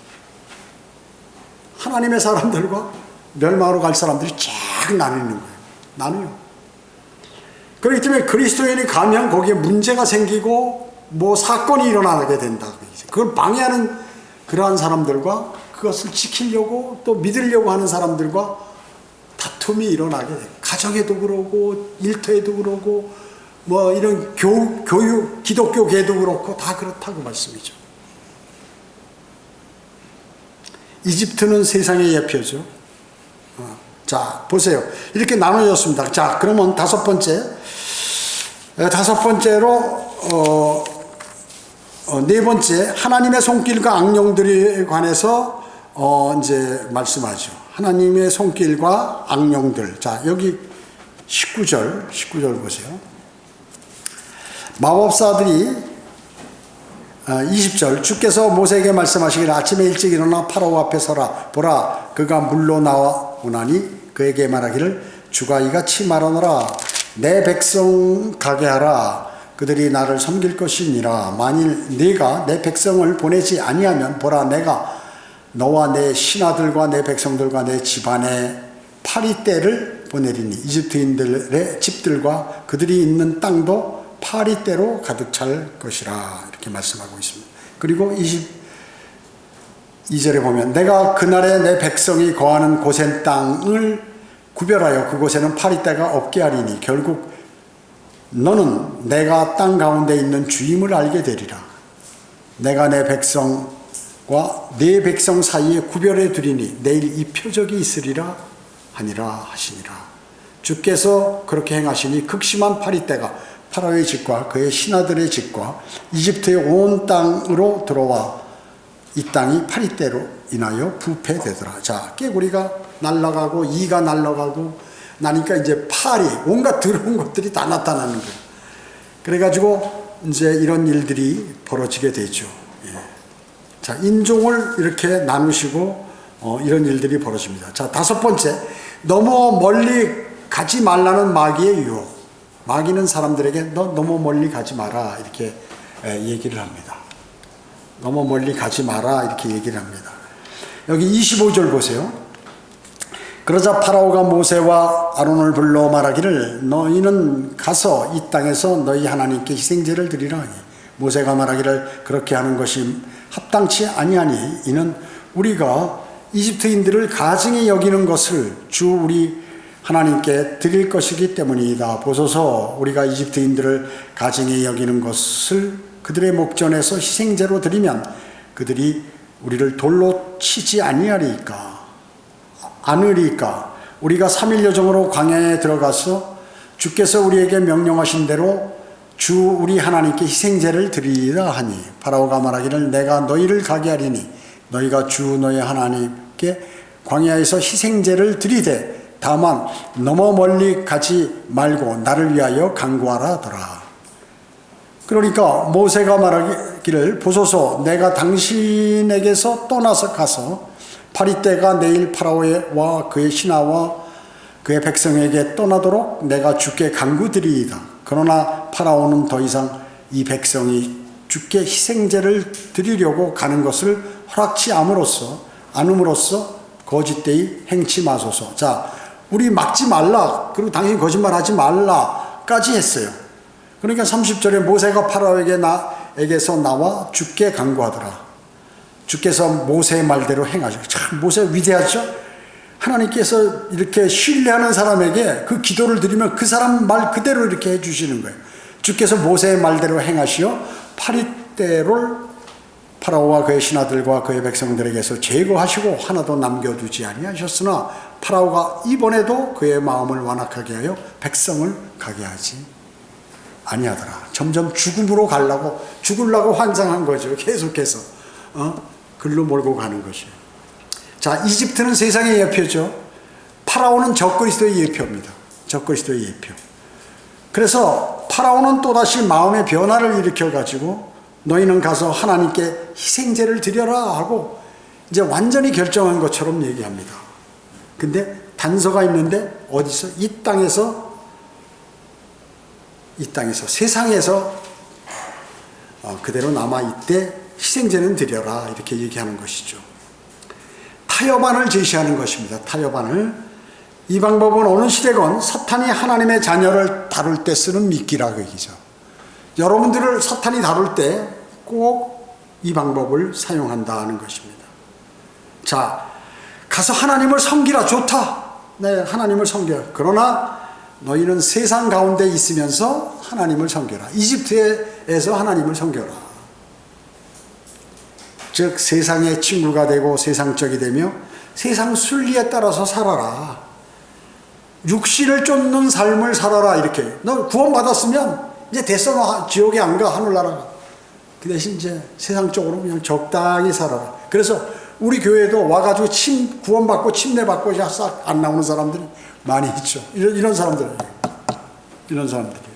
하나님의 사람들과 멸망으로 갈 사람들이 쫙 나뉘는 거예요. 나뉘어요. 그렇기 때문에 그리스도인이 가면 거기에 문제가 생기고 뭐 사건이 일어나게 된다. 그걸 방해하는 그러한 사람들과 그것을 지키려고 또 믿으려고 하는 사람들과 다툼이 일어나게 돼요. 가정에도 그러고 일터에도 그러고 뭐 이런 교육 기독교계도 그렇고 다 그렇다고 말씀이죠. 이집트는 세상의 예표죠. 자, 보세요. 이렇게 나눠졌습니다. 자, 그러면 다섯 번째로 네 번째 하나님의 손길과 악령들에 관해서 이제 말씀하죠. 하나님의 손길과 악령들. 자, 여기 19절 보세요. 마법사들이 20절 주께서 모세에게 말씀하시기를 아침에 일찍 일어나 파라오 앞에 서라. 보라, 그가 물로 나오나니 그에게 말하기를 주가 이같이 말하노라. 내 백성 가게 하라. 그들이 나를 섬길 것이니라. 만일 네가 내 백성을 보내지 아니하면 보라, 내가 너와 내 신하들과 내 백성들과 내 집안에 파리떼를 보내리니 이집트인들의 집들과 그들이 있는 땅도 파리떼로 가득 찰 것이라. 이렇게 말씀하고 있습니다. 그리고 22절에 보면 내가 그날에 내 백성이 거하는 고센 땅을 구별하여 그곳에는 파리떼가 없게 하리니 결국 너는 내가 땅 가운데 있는 주임을 알게 되리라. 내가 내 백성과 네 백성 사이에 구별해 두리니 내일 이 표적이 있으리라 하니라 하시니라. 주께서 그렇게 행하시니 극심한 파리떼가 파라오의 집과 그의 신하들의 집과 이집트의 온 땅으로 들어와 이 땅이 파리떼로 인하여 부패되더라. 자, 깨구리가 날아가고 이가 날아가고 나니까 이제 파리, 온갖 더러운 것들이 다 나타나는 거예요. 그래가지고 이제 이런 일들이 벌어지게 되죠. 예. 자, 인종을 이렇게 나누시고 이런 일들이 벌어집니다. 자, 다섯 번째, 너무 멀리 가지 말라는 마귀의 유혹. 마귀는 사람들에게 너 너무 멀리 가지 마라 이렇게 얘기를 합니다. 너무 멀리 가지 마라 이렇게 얘기를 합니다. 여기 25절 보세요. 그러자 파라오가 모세와 아론을 불러 말하기를 너희는 가서 이 땅에서 너희 하나님께 희생제를 드리라 하니 모세가 말하기를 그렇게 하는 것이 합당치 아니하니 이는 우리가 이집트인들을 가증히 여기는 것을 주 우리 하나님께 드릴 것이기 때문이다. 보소서, 우리가 이집트인들을 가증히 여기는 것을 그들의 목전에서 희생제로 드리면 그들이 우리를 돌로 치지 않으리까. 우리가 3일 여정으로 광야에 들어가서 주께서 우리에게 명령하신 대로 주 우리 하나님께 희생제를 드리리라 하니 파라오가 말하기를 내가 너희를 가게 하리니 너희가 주 너희 하나님께 광야에서 희생제를 드리되 다만 너무 멀리 가지 말고 나를 위하여 간구하라 하더라. 그러니까 모세가 말하기를 보소서 내가 당신에게서 떠나서 가서 파리떼가 내일 파라오와 그의 신하와 그의 백성에게 떠나도록 내가 주께 간구드리이다. 그러나 파라오는 더 이상 이 백성이 주께 희생제를 드리려고 가는 것을 허락치 않음으로써 거짓되이 행치 마소서. 자, 우리 막지 말라. 그리고 당신 거짓말하지 말라까지 했어요. 그러니까 30절에 모세가 파라오에게서 나와 주께 간구하더라. 주께서 모세의 말대로 행하시고, 참 모세 위대하죠? 하나님께서 이렇게 신뢰하는 사람에게 그 기도를 드리면 그 사람 말 그대로 이렇게 해주시는 거예요. 주께서 모세의 말대로 행하시어 파리떼를 파라오와 그의 신하들과 그의 백성들에게서 제거하시고 하나도 남겨두지 아니하셨으나 파라오가 이번에도 그의 마음을 완악하게 하여 백성을 가게 하지 아니하더라. 점점 죽음으로 죽으려고 환상한 거죠. 계속해서 글로 몰고 가는 것이에요. 자, 이집트는 세상의 예표죠. 파라오는 적그리스도의 예표입니다. 적그리스도의 예표. 그래서 파라오는 또다시 마음의 변화를 일으켜가지고 너희는 가서 하나님께 희생제를 드려라 하고 이제 완전히 결정한 것처럼 얘기합니다. 근데 단서가 있는데 어디서? 이 땅에서 세상에서 그대로 남아있되 희생제는 드려라 이렇게 얘기하는 것이죠. 타협안을 제시하는 것입니다. 타협안을. 이 방법은 어느 시대건 사탄이 하나님의 자녀를 다룰 때 쓰는 미끼라고 얘기죠. 여러분들을 사탄이 다룰 때 꼭 이 방법을 사용한다는 것입니다. 자, 가서 하나님을 섬기라. 좋다. 네, 하나님을 섬겨. 그러나 너희는 세상 가운데 있으면서 하나님을 섬겨라. 이집트에서 하나님을 섬겨라. 즉 세상의 친구가 되고 세상적이 되며 세상 순리에 따라서 살아라. 육신을 쫓는 삶을 살아라. 이렇게. 너 구원받았으면 이제 됐어. 너 지옥에 안 가. 하늘나라. 그 대신 이제 세상적으로 그냥 적당히 살아라. 그래서 우리 교회도 와가지고 구원받고 침례받고 싹 안 나오는 사람들이 많이 있죠. 이런 사람들이에요. 이런 사람들이에요.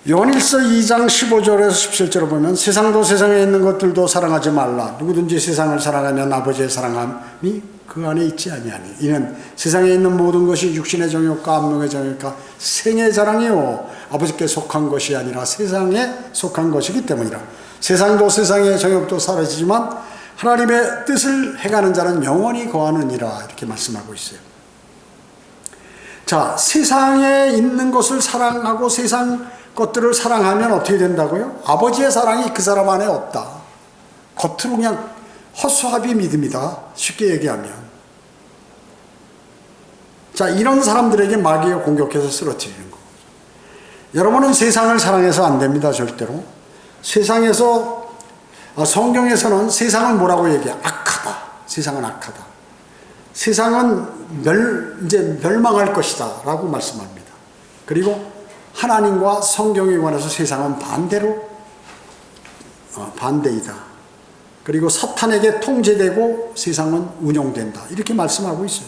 요한일서 2장 15절에서 17절을 보면 세상도 세상에 있는 것들도 사랑하지 말라. 누구든지 세상을 사랑하면 아버지의 사랑함이 그 안에 있지 아니하니. 이는 세상에 있는 모든 것이 육신의 정욕과 암욕의 정욕과 생의 자랑이요 아버지께 속한 것이 아니라 세상에 속한 것이기 때문이라. 세상도 세상의 정욕도 사라지지만 하나님의 뜻을 행하는 자는 영원히 거하느니라. 이렇게 말씀하고 있어요. 자, 세상에 있는 것을 사랑하고 세상 것들을 사랑하면 어떻게 된다고요? 아버지의 사랑이 그 사람 안에 없다. 겉으로 그냥 허수아비 믿음이다. 쉽게 얘기하면. 자, 이런 사람들에게 마귀가 공격해서 쓰러뜨리는 거. 여러분은 세상을 사랑해서 안 됩니다. 절대로. 세상에서 성경에서는 세상은 뭐라고 얘기해요? 악하다. 세상은 악하다. 세상은 이제 멸망할 것이다 라고 말씀합니다. 그리고 하나님과 성경에 관해서 세상은 반대이다. 그리고 사탄에게 통제되고 세상은 운영된다. 이렇게 말씀하고 있어요.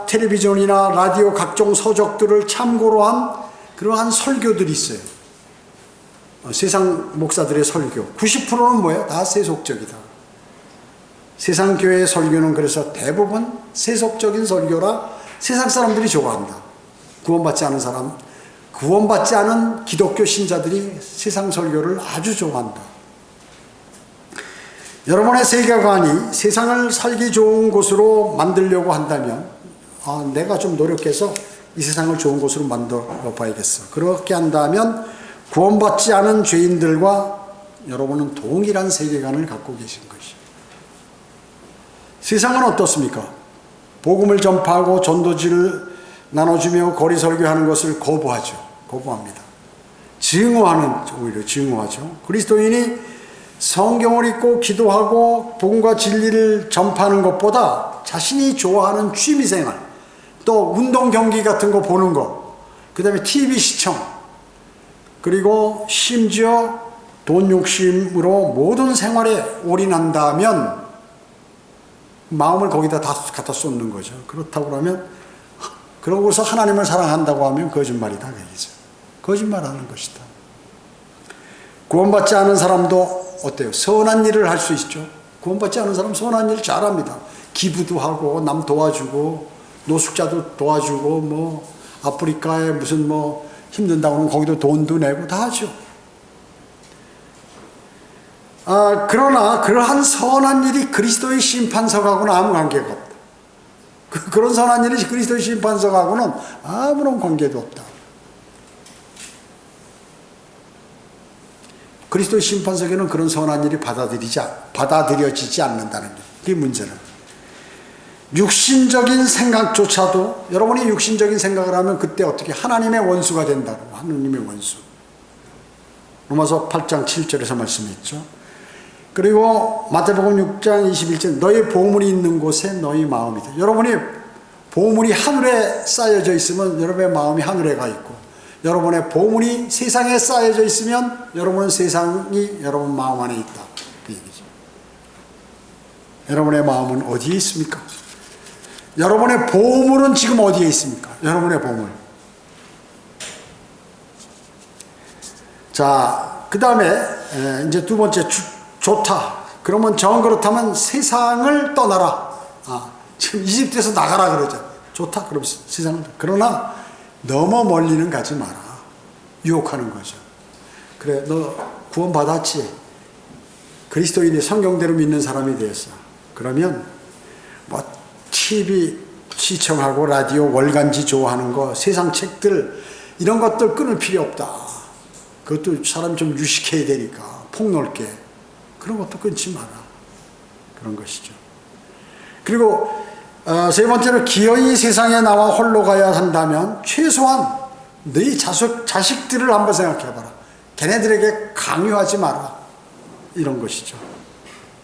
텔레비전이나 라디오 각종 서적들을 참고로 한 그러한 설교들이 있어요. 세상 목사들의 설교. 90%는 뭐예요? 다 세속적이다. 세상 교회의 설교는 그래서 대부분 세속적인 설교라 세상 사람들이 좋아한다. 구원받지 않은 기독교 신자들이 세상 설교를 아주 좋아한다. 여러분의 세계관이 세상을 살기 좋은 곳으로 만들려고 한다면 내가 좀 노력해서 이 세상을 좋은 곳으로 만들어 봐야겠어. 그렇게 한다면 구원받지 않은 죄인들과 여러분은 동일한 세계관을 갖고 계신 것이에요. 세상은 어떻습니까? 복음을 전파하고 전도지를 나눠주며 거리 설교하는 것을 거부합니다. 오히려 증오하죠. 그리스도인이 성경을 읽고 기도하고 복음과 진리를 전파하는 것보다 자신이 좋아하는 취미생활, 또 운동 경기 같은 거 보는 거, 그 다음에 TV 시청, 그리고 심지어 돈 욕심으로 모든 생활에 올인한다면 마음을 거기다 다 갖다 쏟는 거죠. 그렇다고 그러면, 그러고서 하나님을 사랑한다고 하면 거짓말이다, 그얘기죠. 거짓말하는 것이다. 구원받지 않은 사람도 어때요? 선한 일을 할 수 있죠. 구원받지 않은 사람 선한 일 잘합니다. 기부도 하고 남 도와주고 노숙자도 도와주고 뭐 아프리카에 무슨 뭐 힘든다고 하면 거기도 돈도 내고 다 하죠. 그러나 그러한 선한 일이 그리스도의 심판석하고는 아무 관계가 없다. 그런 선한 일이 그리스도의 심판석하고는 아무런 관계도 없다. 그리스도의 심판석에는 그런 선한 일이 받아들여지지 않는다는 게, 그게 문제는. 육신적인 생각조차도, 여러분이 육신적인 생각을 하면 그때 어떻게 하나님의 원수가 된다고. 하나님의 원수. 로마서 8장 7절에서 말씀했죠. 그리고 마태복음 6장 21절, 너희 보물이 있는 곳에 너희 마음이 있다. 여러분이 보물이 하늘에 쌓여져 있으면 여러분의 마음이 하늘에 가 있고, 여러분의 보물이 세상에 쌓여져 있으면 여러분은 세상이 여러분 마음 안에 있다, 그 얘기죠. 여러분의 마음은 어디에 있습니까? 여러분의 보물은 지금 어디에 있습니까? 여러분의 보물. 자, 그 다음에 이제 두 번째, 좋다. 그러면 정 그렇다면 세상을 떠나라. 지금 이집트에서 나가라 그러죠. 좋다. 그럼 세상을. 그러나 너무 멀리는 가지 마라. 유혹하는 거죠. 그래, 너 구원 받았지? 그리스도인이 성경대로 믿는 사람이 되었어. 그러면 뭐 TV 시청하고 라디오 월간지 좋아하는 거, 세상 책들 이런 것들 끊을 필요 없다. 그것도 사람 좀 유식해야 되니까 폭넓게 그런 것도 끊지 마라. 그런 것이죠. 그리고 세 번째로, 기어이 세상에 나와 홀로 가야 한다면 최소한 너희 자식들을 한번 생각해봐라. 걔네들에게 강요하지 마라. 이런 것이죠.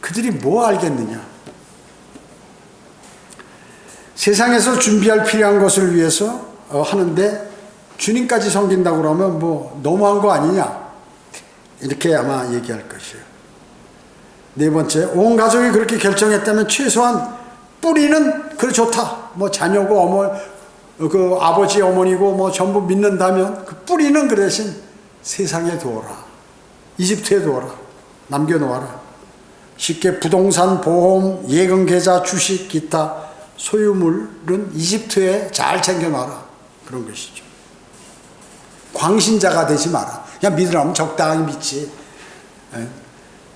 그들이 뭐 알겠느냐. 세상에서 준비할 필요한 것을 위해서 하는데 주님까지 섬긴다고 그러면 뭐 너무한 거 아니냐, 이렇게 아마 얘기할 것이에요. 네 번째, 온 가족이 그렇게 결정했다면 최소한 뿌리는 그래 좋다. 뭐 자녀고 그 아버지 어머니고 뭐 전부 믿는다면 그 뿌리는 그 대신 세상에 두어라. 이집트에 두어라. 남겨놓아라. 쉽게 부동산, 보험, 예금 계좌, 주식, 기타 소유물은 이집트에 잘 챙겨놔라. 그런 것이죠. 광신자가 되지 마라. 그냥 믿으라면 적당히 믿지.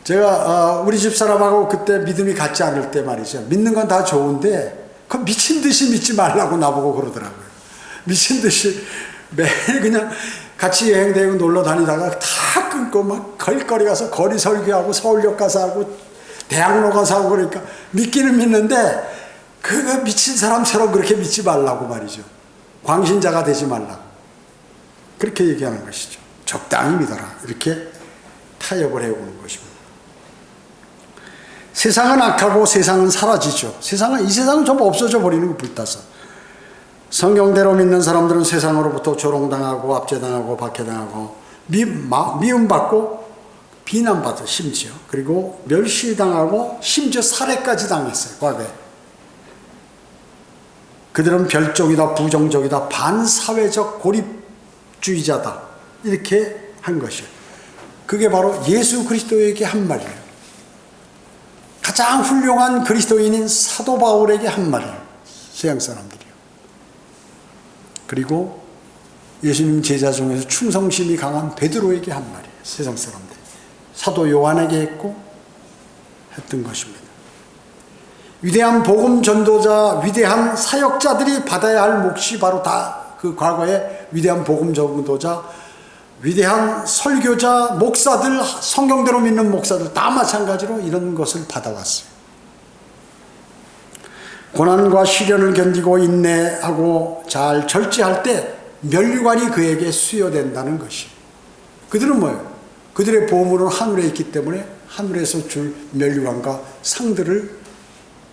제가 우리 집 사람하고 그때 믿음이 같지 않을 때 말이죠. 믿는 건 다 좋은데 그 미친 듯이 믿지 말라고 나보고 그러더라고요. 미친 듯이 매일 그냥 같이 여행 다니고 놀러 다니다가 다 끊고 막 거리거리 가서 거리 설교하고 서울역 가서 하고 대학로 가서 하고 그러니까 믿기는 믿는데 그거 미친 사람처럼 그렇게 믿지 말라고 말이죠. 광신자가 되지 말라고. 그렇게 얘기하는 것이죠. 적당히 믿어라. 이렇게 타협을 해오는 것입니다. 세상은 악하고 세상은 사라지죠. 이 세상은 전부 없어져 버리는 거 불타서. 성경대로 믿는 사람들은 세상으로부터 조롱당하고 압제당하고 박해당하고 미움받고 비난받아 심지어, 그리고 멸시당하고 심지어 살해까지 당했어요. 과거에. 그들은 별종이다, 부정적이다, 반사회적 고립주의자다, 이렇게 한 것이에요. 그게 바로 예수 그리스도에게 한 말이에요. 가장 훌륭한 그리스도인인 사도 바울에게 한 말이에요. 서양 사람들이요. 그리고 예수님 제자 중에서 충성심이 강한 베드로에게 한 말이에요. 세상 사람들. 사도 요한에게 했고 했던 것입니다. 위대한 복음 전도자, 위대한 사역자들이 받아야 할 몫이 바로 다 그 과거에 위대한 복음 전도자, 위대한 설교자, 목사들, 성경대로 믿는 목사들 다 마찬가지로 이런 것을 받아왔어요. 고난과 시련을 견디고 인내하고 잘 절제할 때 면류관이 그에게 수여된다는 것이. 그들은 뭐예요? 그들의 보물은 하늘에 있기 때문에 하늘에서 줄 면류관과 상들을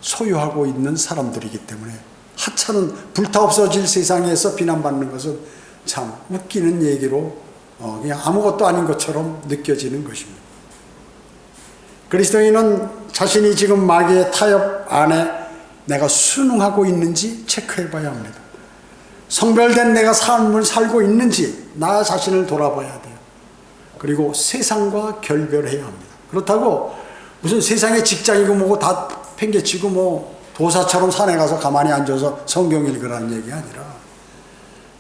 소유하고 있는 사람들이기 때문에 하찮은 불타 없어질 세상에서 비난받는 것은 참 웃기는 얘기로 그냥 아무것도 아닌 것처럼 느껴지는 것입니다. 그리스도인은 자신이 지금 마귀의 타협 안에 내가 순응하고 있는지 체크해 봐야 합니다. 성별된 내가 삶을 살고 있는지 나 자신을 돌아봐야 돼요. 그리고 세상과 결별해야 합니다. 그렇다고 무슨 세상의 직장이고 뭐고 다 팽개치고 뭐 도사처럼 산에 가서 가만히 앉아서 성경 읽으라는 얘기가 아니라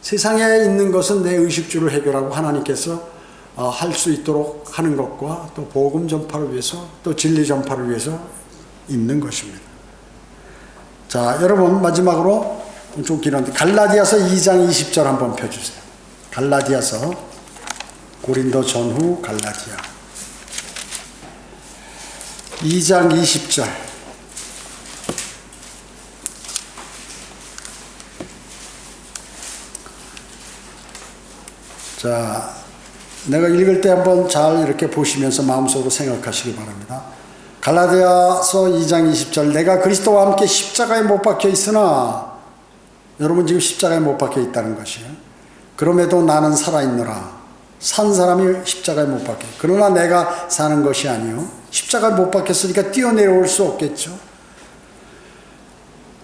세상에 있는 것은 내 의식주를 해결하고 하나님께서 할 수 있도록 하는 것과 또 복음 전파를 위해서 또 진리 전파를 위해서 있는 것입니다. 자, 여러분 마지막으로 좀 길었는데 갈라디아서 2장 20절 한번 펴주세요. 갈라디아서 고린도 전후 갈라디아 2장 20절. 자, 내가 읽을 때 한번 잘 이렇게 보시면서 마음속으로 생각하시기 바랍니다. 갈라디아서 2장 20절. 내가 그리스도와 함께 십자가에 못 박혀 있으나, 여러분 지금 십자가에 못 박혀 있다는 것이에요. 그럼에도 나는 살아있노라. 산 사람이 십자가에 못 박혀. 그러나 내가 사는 것이 아니요 십자가에 못 박혔으니까 뛰어내려올 수 없겠죠.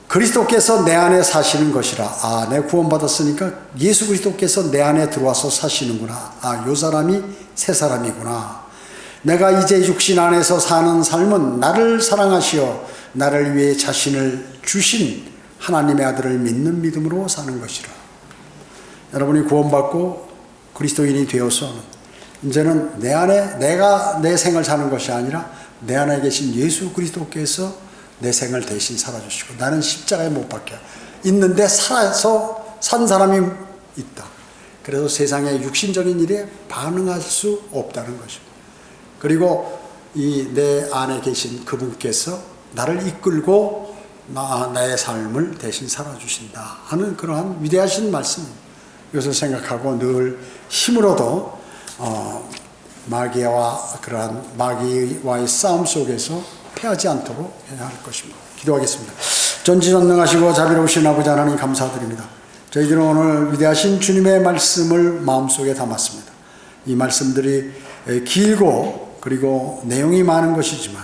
그리스도께서 내 안에 사시는 것이라. 내 구원받았으니까 예수 그리스도께서 내 안에 들어와서 사시는구나. 요 사람이 새 사람이구나. 내가 이제 육신 안에서 사는 삶은 나를 사랑하시어 나를 위해 자신을 주신 하나님의 아들을 믿는 믿음으로 사는 것이라. 여러분이 구원받고 그리스도인이 되어서 이제는 내 안에 내가 내 생을 사는 것이 아니라 내 안에 계신 예수 그리스도께서 내 생을 대신 살아주시고 나는 십자가에 못 박혀 있는데 살아서 산 사람이 있다. 그래서 세상의 육신적인 일에 반응할 수 없다는 것입니다. 그리고 이 내 안에 계신 그분께서 나를 이끌고 나의 삶을 대신 살아주신다 하는 그러한 위대하신 말씀입니다. 이것을 생각하고 늘 힘으로도 마귀와의 싸움 속에서 패하지 않도록 해야 할 것입니다. 기도하겠습니다. 전지전능하시고 자비로우신 아버지 하나님 감사드립니다. 저희들은 오늘 위대하신 주님의 말씀을 마음속에 담았습니다. 이 말씀들이 길고 그리고 내용이 많은 것이지만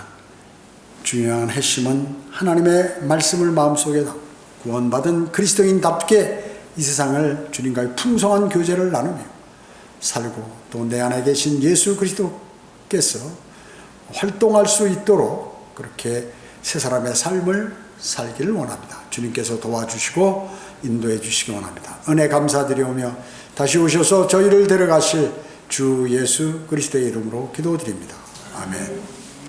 중요한 핵심은 하나님의 말씀을 마음속에 담고 구원받은 그리스도인답게 이 세상을 주님과의 풍성한 교제를 나누며 살고 또 내 안에 계신 예수 그리스도께서 활동할 수 있도록 그렇게 새 사람의 삶을 살기를 원합니다. 주님께서 도와주시고 인도해 주시기 원합니다. 은혜 감사드리오며 다시 오셔서 저희를 데려가실 주 예수 그리스도의 이름으로 기도드립니다. 아멘.